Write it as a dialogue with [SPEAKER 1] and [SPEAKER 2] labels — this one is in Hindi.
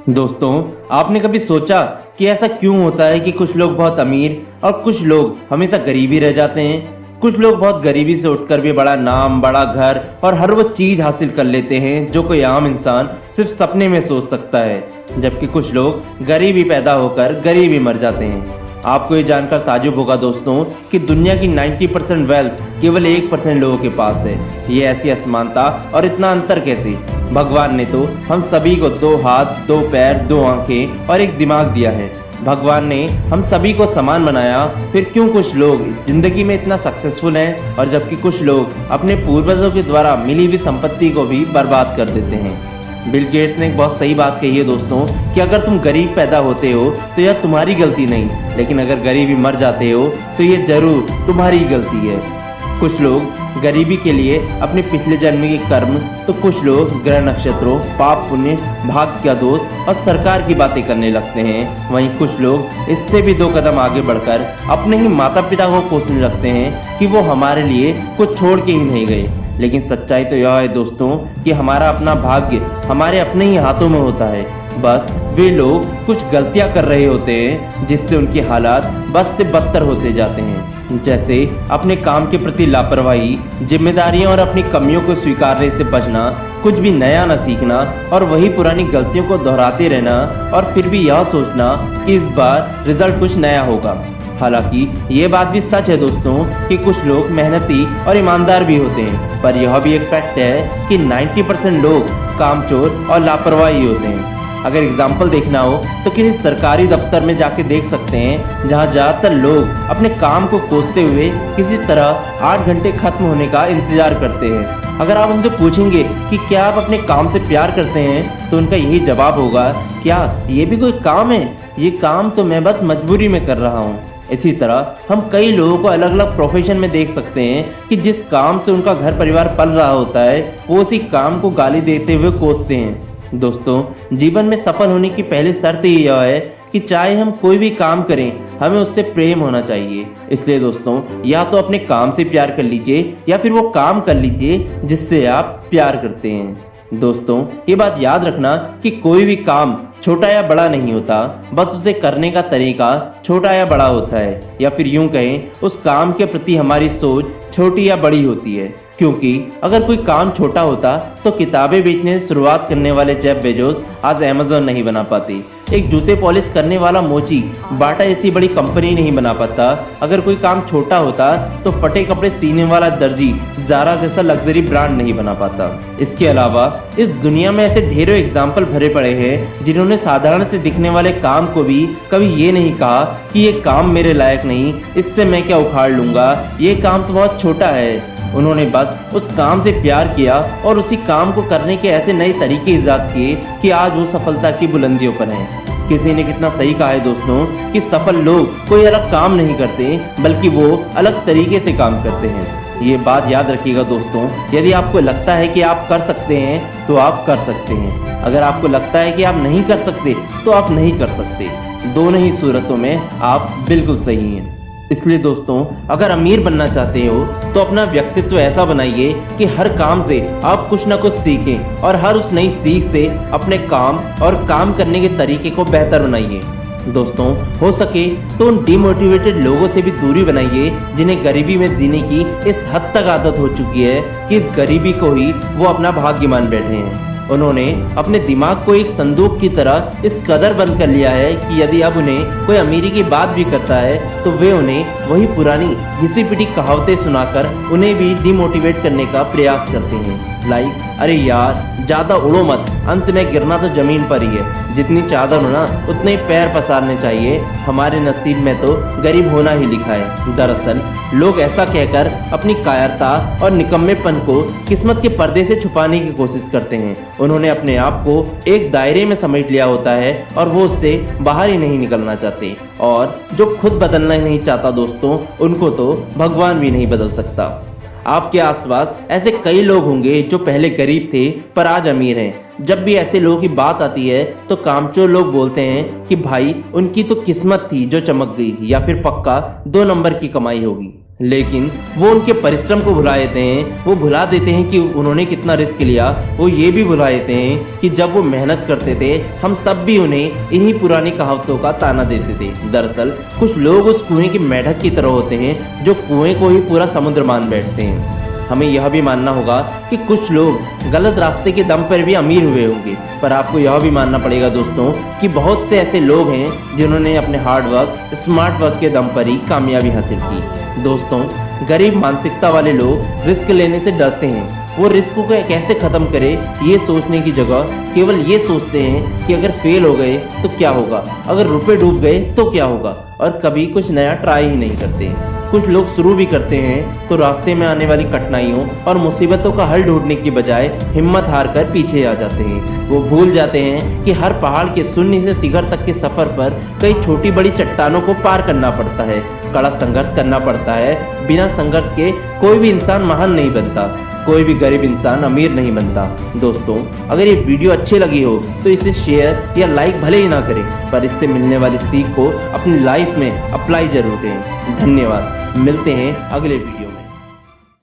[SPEAKER 1] दोस्तों, आपने कभी सोचा कि ऐसा क्यों होता है कि कुछ लोग बहुत अमीर और कुछ लोग हमेशा गरीब ही रह जाते हैं। कुछ लोग बहुत गरीबी से उठकर भी बड़ा नाम, बड़ा घर और हर वो चीज हासिल कर लेते हैं जो कोई आम इंसान सिर्फ सपने में सोच सकता है, जबकि कुछ लोग गरीबी पैदा होकर गरीब ही मर जाते हैं। आपको ये जानकर ताज्जुब होगा दोस्तों कि दुनिया की 90% वेल्थ केवल 1% लोगों के पास है। ये ऐसी असमानता और इतना अंतर कैसे? भगवान ने तो हम सभी को 2 हाथ, 2 पैर, 2 आंखें और एक दिमाग दिया है। भगवान ने हम सभी को समान बनाया, फिर क्यों कुछ लोग जिंदगी में इतना सक्सेसफुल हैं और जबकि कुछ लोग अपने पूर्वजों के द्वारा मिली हुई संपत्ति को भी बर्बाद कर देते हैं। बिल गेट्स ने एक बहुत सही बात कही है दोस्तों कि अगर तुम गरीब पैदा होते हो तो यह तुम्हारी गलती नहीं, लेकिन अगर गरीब ही मर जाते हो तो ये जरूर तुम्हारी गलती है। कुछ लोग गरीबी के लिए अपने पिछले जन्म के कर्म, तो कुछ लोग ग्रह नक्षत्रों, पाप पुण्य, भाग्य का दोष और सरकार की बातें करने लगते हैं। वहीं कुछ लोग इससे भी 2 कदम आगे बढ़कर अपने ही माता पिता को कोसने लगते हैं कि वो हमारे लिए कुछ छोड़ के ही नहीं गए। लेकिन सच्चाई तो यह है दोस्तों कि हमारा अपना भाग्य हमारे अपने ही हाथों में होता है। बस वे लोग कुछ गलतियां कर रहे होते हैं जिससे उनके हालात बस से बदतर होते जाते हैं। जैसे अपने काम के प्रति लापरवाही, जिम्मेदारियां और अपनी कमियों को स्वीकारने से बचना, कुछ भी नया न सीखना और वही पुरानी गलतियों को दोहराते रहना और फिर भी यह सोचना कि इस बार रिजल्ट कुछ नया होगा। हालांकि ये बात भी सच है दोस्तों कि कुछ लोग मेहनती और ईमानदार भी होते हैं, पर यह भी एक फैक्ट है कि 90% लोग कामचोर और लापरवाही होते हैं। अगर एग्जाम्पल देखना हो तो किसी सरकारी दफ्तर में जाके देख सकते हैं, जहां ज़्यादातर लोग अपने काम को कोसते हुए किसी तरह 8 घंटे खत्म होने का इंतजार करते हैं। अगर आप उनसे पूछेंगे कि क्या आप अपने काम से प्यार करते हैं, तो उनका यही जवाब होगा, क्या ये भी कोई काम है? ये काम तो मैं बस मजबूरी में कर रहा हूँ। इसी तरह हम कई लोगों को अलग अलग प्रोफेशन में देख सकते हैं कि जिस काम से उनका घर परिवार पल रहा होता है, वो उसी काम को गाली देते हुए कोसते हैं। दोस्तों, जीवन में सफल होने की पहली शर्त ही यह है कि चाहे हम कोई भी काम करें, हमें उससे प्रेम होना चाहिए। इसलिए दोस्तों, या तो अपने काम से प्यार कर लीजिए या फिर वो काम कर लीजिए जिससे आप प्यार करते हैं। दोस्तों, ये बात याद रखना कि कोई भी काम छोटा या बड़ा नहीं होता, बस उसे करने का तरीका छोटा या बड़ा होता है, या फिर यूं कहें उस काम के प्रति हमारी सोच छोटी या बड़ी होती है। क्योंकि अगर कोई काम छोटा होता तो किताबें बेचने से शुरुआत करने वाले जेफ बेजोस आज अमेज़न नहीं बना पाते। एक जूते पॉलिश करने वाला मोची बाटा ऐसी बड़ी कंपनी नहीं बना पाता। अगर कोई काम छोटा होता तो फटे कपड़े सीने वाला दर्जी ज़ारा जैसा लग्जरी ब्रांड नहीं बना पाता। इसके अलावा इस दुनिया में ऐसे ढेरों एग्जाम्पल भरे पड़े हैं जिन्होंने साधारण से दिखने वाले काम को भी कभी ये नहीं कहा कि ये काम मेरे लायक नहीं, इससे मैं क्या उखाड़ लूंगा, ये काम तो बहुत छोटा है। उन्होंने बस उस काम से प्यार किया और उसी काम को करने के ऐसे नए तरीके ईजाद किए कि आज वो सफलता की बुलंदियों पर हैं। किसी ने कितना सही कहा है दोस्तों कि सफल लोग कोई अलग काम नहीं करते, बल्कि वो अलग तरीके से काम करते हैं। ये बात याद रखिएगा दोस्तों, यदि आपको लगता है कि आप कर सकते हैं तो आप कर सकते हैं। अगर आपको लगता है कि आप नहीं कर सकते तो आप नहीं कर सकते। दोनों ही सूरतों में आप बिल्कुल सही हैं। इसलिए दोस्तों, अगर अमीर बनना चाहते हो तो अपना व्यक्तित्व ऐसा बनाइए कि हर काम से आप कुछ ना कुछ सीखें और हर उस नई सीख से अपने काम और काम करने के तरीके को बेहतर बनाइए। दोस्तों, हो सके तो उन डिमोटिवेटेड लोगों से भी दूरी बनाइए जिन्हें गरीबी में जीने की इस हद तक आदत हो चुकी है कि इस गरीबी को ही वो अपना भाग्य मान बैठे हैं। उन्होंने अपने दिमाग को एक संदूक की तरह इस कदर बंद कर लिया है कि यदि अब उन्हें कोई अमीरी की बात भी करता है तो वे उन्हें वही पुरानी घिसी पिटी कहावतें सुनाकर उन्हें भी डिमोटिवेट करने का प्रयास करते हैं। लाइक, अरे यार ज़्यादा उड़ो मत, अंत में गिरना तो जमीन पर ही है, जितनी चादर हो ना उतने ही पैर पसारने चाहिए, हमारे नसीब में तो गरीब होना ही लिखा है। दरअसल लोग ऐसा कहकर अपनी कायरता और निकम्मेपन को किस्मत के पर्दे से छुपाने की कोशिश करते हैं। उन्होंने अपने आप को एक दायरे में समेट लिया होता है और वो उससे बाहर ही नहीं निकलना चाहते। और जो खुद बदलना नहीं चाहता दोस्तों, उनको तो भगवान भी नहीं बदल सकता। आपके आसपास ऐसे कई लोग होंगे जो पहले गरीब थे पर आज अमीर हैं। जब भी ऐसे लोगों की बात आती है तो कामचोर लोग बोलते हैं कि भाई उनकी तो किस्मत थी जो चमक गई, या फिर पक्का 2 नंबर की कमाई होगी। लेकिन वो उनके परिश्रम को भुला देते हैं। वो भुला देते हैं कि उन्होंने कितना रिस्क लिया। वो ये भी भुला देते हैं कि जब वो मेहनत करते थे हम तब भी उन्हें इन्हीं पुरानी कहावतों का ताना देते थे। दरअसल कुछ लोग उस कुएं की मेंढक की तरह होते हैं जो कुएं को ही पूरा समुद्र मान बैठते हैं। हमें यह भी मानना होगा कि कुछ लोग गलत रास्ते के दम पर भी अमीर हुए होंगे, पर आपको यह भी मानना पड़ेगा दोस्तों कि बहुत से ऐसे लोग हैं जिन्होंने अपने हार्ड वर्क, स्मार्ट वर्क के दम पर ही कामयाबी हासिल की। दोस्तों, गरीब मानसिकता वाले लोग रिस्क लेने से डरते हैं। वो रिस्क को कैसे खत्म करे ये सोचने की जगह केवल ये सोचते हैं कि अगर फेल हो गए तो क्या होगा, अगर रुपए डूब गए तो क्या होगा, और कभी कुछ नया ट्राई ही नहीं करते। कुछ लोग शुरू भी करते हैं तो रास्ते में आने वाली कठिनाइयों और मुसीबतों का हल ढूंढने की बजाय हिम्मत हार कर पीछे आ जाते हैं। वो भूल जाते हैं कि हर पहाड़ के शून्य से शिखर तक के सफर पर कई छोटी बड़ी चट्टानों को पार करना पड़ता है, कड़ा संघर्ष करना पड़ता है। बिना संघर्ष के कोई भी इंसान महान नहीं बनता, कोई भी गरीब इंसान अमीर नहीं बनता। दोस्तों, अगर ये वीडियो अच्छी लगी हो तो इसे शेयर या लाइक भले ही ना करें, पर इससे मिलने वाली सीख को अपनी लाइफ में अप्लाई जरूर करें। धन्यवाद। मिलते हैं अगले वीडियो।